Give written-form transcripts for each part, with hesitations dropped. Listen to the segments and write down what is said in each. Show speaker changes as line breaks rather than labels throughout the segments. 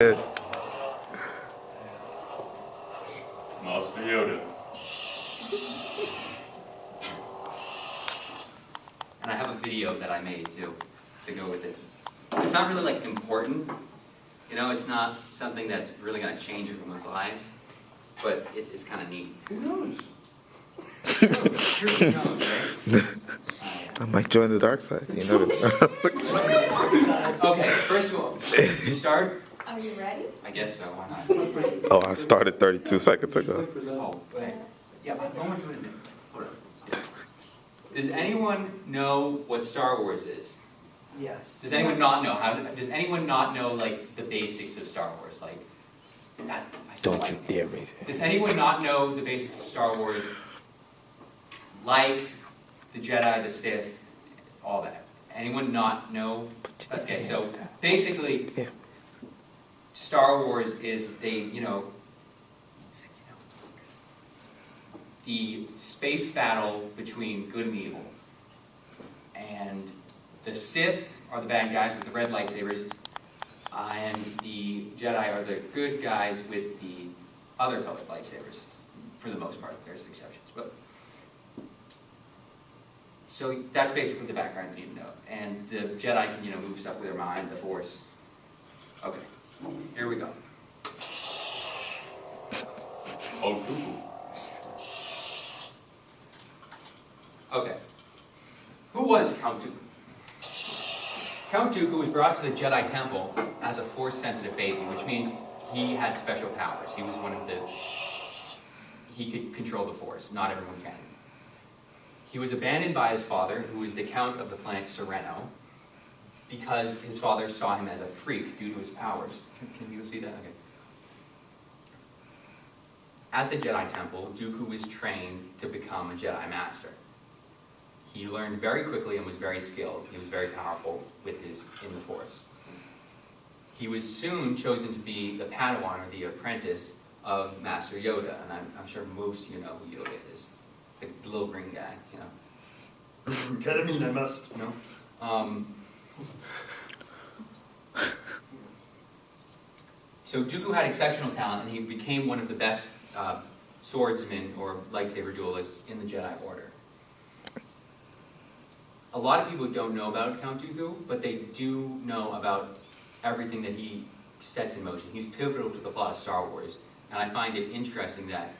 Master Yoda.
And I have a video that I made too, to go with it. It's not really like important, you know, it's not something that's really going to change everyone's lives, but it's kind of neat.
Who knows?
Who knows, right?
I might join the dark side. You know.
Okay, first of all, you start?
Are you ready?
I guess so, why not?
Oh, I started 32 seconds ago.
Oh, okay. Yeah, I'm going to it in a minute. Hold on. Yeah. Does anyone know what Star Wars is?
Yes.
Does anyone not know does anyone not know like the basics of Star Wars? Like, God,
Don't you dare raise it.
Does anyone not know the basics of Star Wars? Like the Jedi, the Sith, all that. Anyone not know? Okay, so basically, Star Wars is the space battle between good and evil. And the Sith are the bad guys with the red lightsabers, and the Jedi are the good guys with the other colored lightsabers, for the most part. There's exceptions, but so that's basically the background you need to know. And the Jedi can move stuff with their mind, the Force. Okay, here we go.
Oh, Google.
Okay, who was Count Dooku? Count Dooku was brought to the Jedi Temple as a Force-sensitive baby, which means he had special powers. He was he could control the Force. Not everyone can. He was abandoned by his father, who was the Count of the planet Sereno, because his father saw him as a freak due to his powers. Can you see that? Okay. At the Jedi Temple, Dooku was trained to become a Jedi Master. He learned very quickly and was very skilled. He was very powerful in the Force. He was soon chosen to be the Padawan, or the apprentice, of Master Yoda, and I'm sure most of you know who Yoda is. The little green guy, you know.
Ketamine, I must.
No? So Dooku had exceptional talent, and he became one of the best swordsmen or lightsaber duelists in the Jedi Order. A lot of people don't know about Count Dooku, but they do know about everything that he sets in motion. He's pivotal to the plot of Star Wars, and I find it interesting that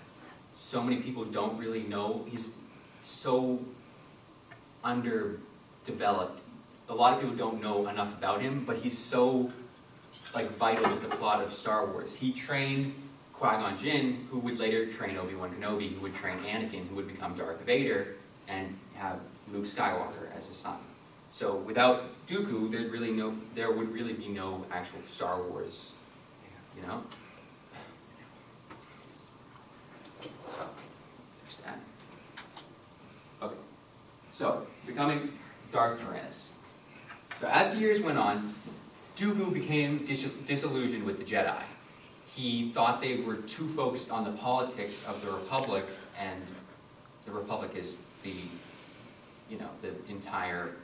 so many people don't really know. He's so underdeveloped. A lot of people don't know enough about him, but he's so vital to the plot of Star Wars. He trained Qui-Gon Jinn, who would later train Obi-Wan Kenobi, who would train Anakin, who would become Darth Vader, and have Luke Skywalker as his son. So without Dooku, there would really be no actual Star Wars, you know? Okay, so becoming Darth Tyrannus. So as the years went on, Dooku became disillusioned with the Jedi. He thought they were too focused on the politics of the Republic, and the Republic is the entire,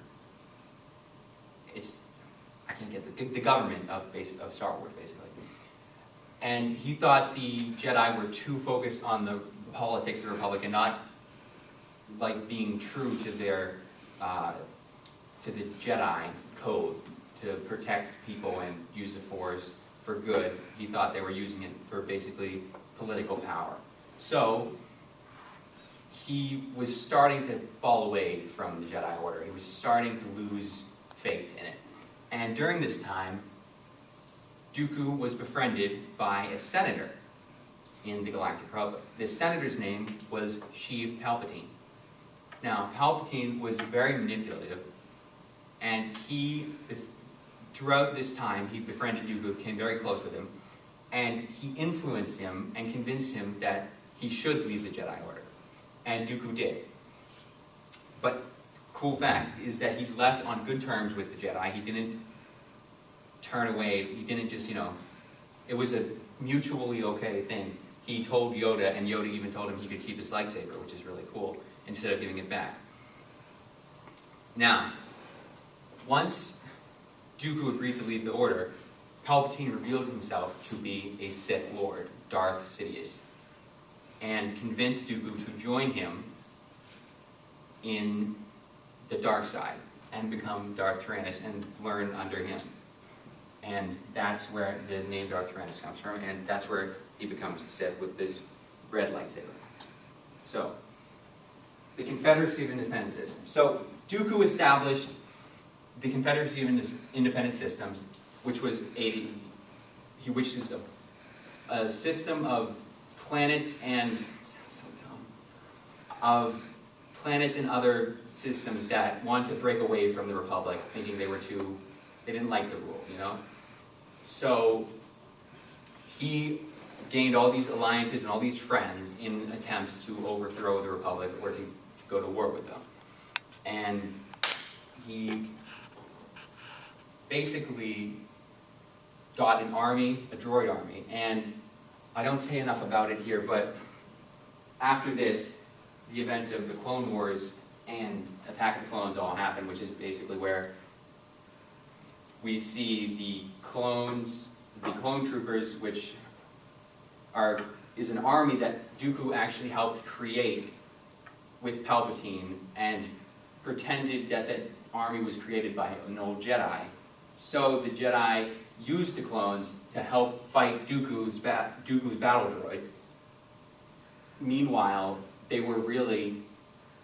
I can't get the government of Star Wars, basically. And he thought the Jedi were too focused on the politics of the Republic and not being true to their to the Jedi code to protect people and use the Force for good. He thought they were using it for basically political power. So he was starting to fall away from the Jedi Order. He was starting to lose faith in it. And during this time, Dooku was befriended by a senator in the Galactic Republic. This senator's name was Sheev Palpatine. Now, Palpatine was very manipulative, and throughout this time, he befriended Dooku, became very close with him, and he influenced him and convinced him that he should leave the Jedi Order. And Dooku did. But cool fact is that he left on good terms with the Jedi. He didn't turn away. He didn't just, it was a mutually okay thing. He told Yoda, and Yoda even told him he could keep his lightsaber, which is really cool, instead of giving it back. Now, once Dooku agreed to leave the Order, Palpatine revealed himself to be a Sith Lord, Darth Sidious, and convinced Dooku to join him in the dark side and become Darth Tyrannus and learn under him. And that's where the name Darth Tyrannus comes from, and that's where he becomes a Sith with this red lightsaber. So, the Confederacy of Independent Systems. So, Dooku established the Confederacy of Independent Systems, which is a system of planets and planets and other systems that want to break away from the Republic, thinking they didn't like the rule, you know? So he gained all these alliances and all these friends in attempts to overthrow the Republic or to go to war with them. And he basically got an army, a droid army, and I don't say enough about it here, but after this, the events of the Clone Wars and Attack of the Clones all happened, which is basically where we see the clone troopers, which is an army that Dooku actually helped create with Palpatine and pretended that that army was created by an old Jedi. So the Jedi used the clones to help fight Dooku's battle droids. Meanwhile, they were really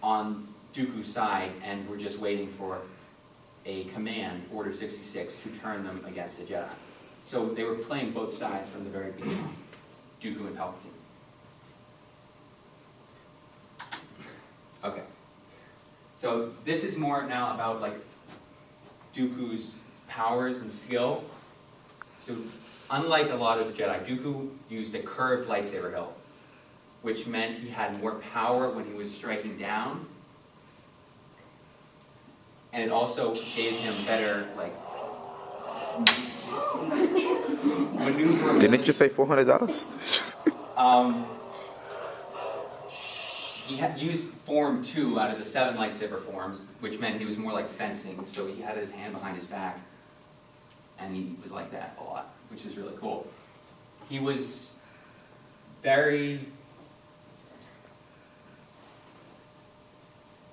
on Dooku's side and were just waiting for a command, Order 66, to turn them against the Jedi. So they were playing both sides from the very beginning, Dooku and Palpatine. Okay. So this is more now about like Dooku's powers and skill. So unlike a lot of the Jedi, Dooku used a curved lightsaber hilt, which meant he had more power when he was striking down, and it also gave him better like maneuverability.
Didn't you say $400?
He had used Form 2 out of the 7 lightsaber forms, which meant he was more like fencing, so he had his hand behind his back, and he was like that a lot, which is really cool. He was very...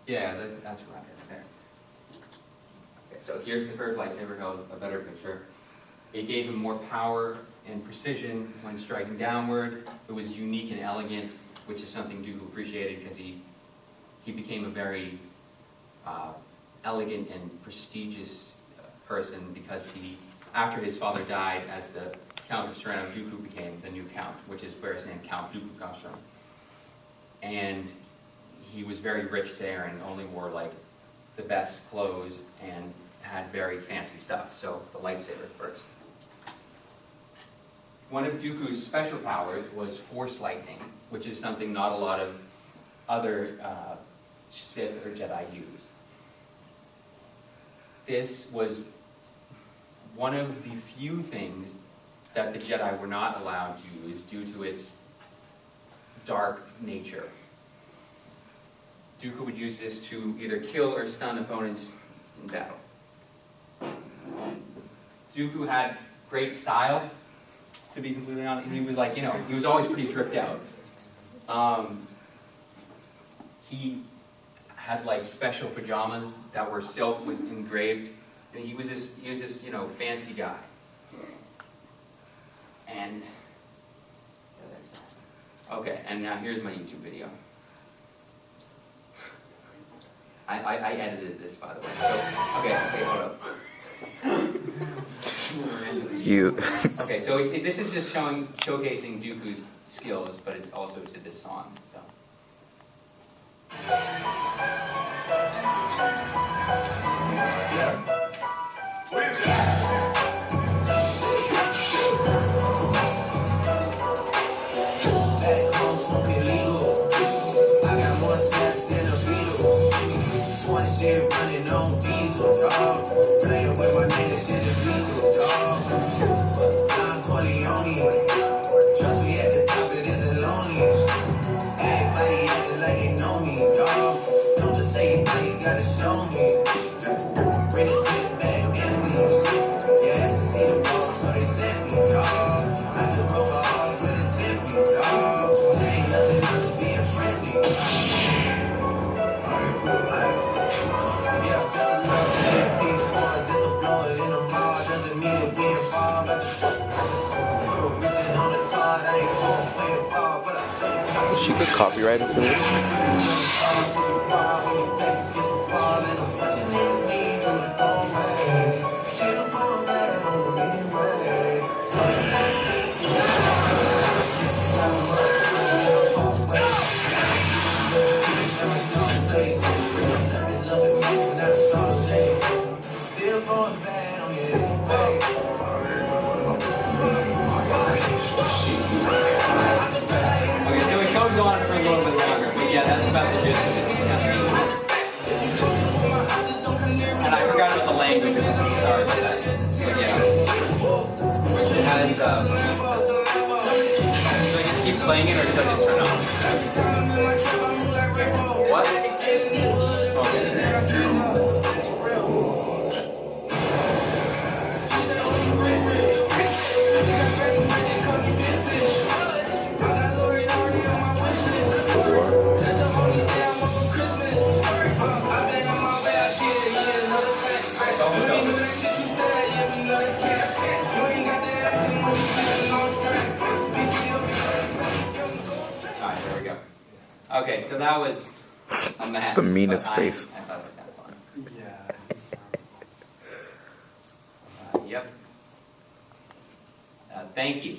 Yeah, that's right there. Okay, so here's the curved lightsaber hilt, a better picture. It gave him more power and precision when striking downward. It was unique and elegant, which is something Dooku appreciated because he became a very elegant and prestigious person because after his father died as the Count of Sereno, Dooku became the new Count, which is where his name Count Dooku comes from. And he was very rich there and only wore like the best clothes and had very fancy stuff, so the lightsaber first. One of Dooku's special powers was Force Lightning, which is something not a lot of other Sith or Jedi use. This was one of the few things that the Jedi were not allowed to use due to its dark nature. Dooku would use this to either kill or stun opponents in battle. Dooku had great style, to be completely honest. He was like, he was always pretty tripped out. He had like special pajamas that were silk with engraved, and he was this fancy guy. And okay, and now here's my YouTube video. I edited this, by the way. So, okay, hold up. Okay, so this is just showcasing Dooku's skills, but it's also to this song. So.
Running on diesel, dog. Playing with my niggas, shit is legal, dog. Don Corleone. Trust me, at the top it isn't lonely. Everybody acting like they know me, dog. Don't just say it now, you gotta show me. Bring it back and please.
She could copyright it for this.
Okay, so it goes on for a little bit longer, but yeah, that's about the gist of it. And I forgot about the language, sorry about that. But yeah. It has, should I just keep playing it or should I just turn off? What? Alright, there we go. Okay, so that was a mess.
the meanest
but
face.
I thought it was kind of fun.
Yeah.
Yep. Thank you.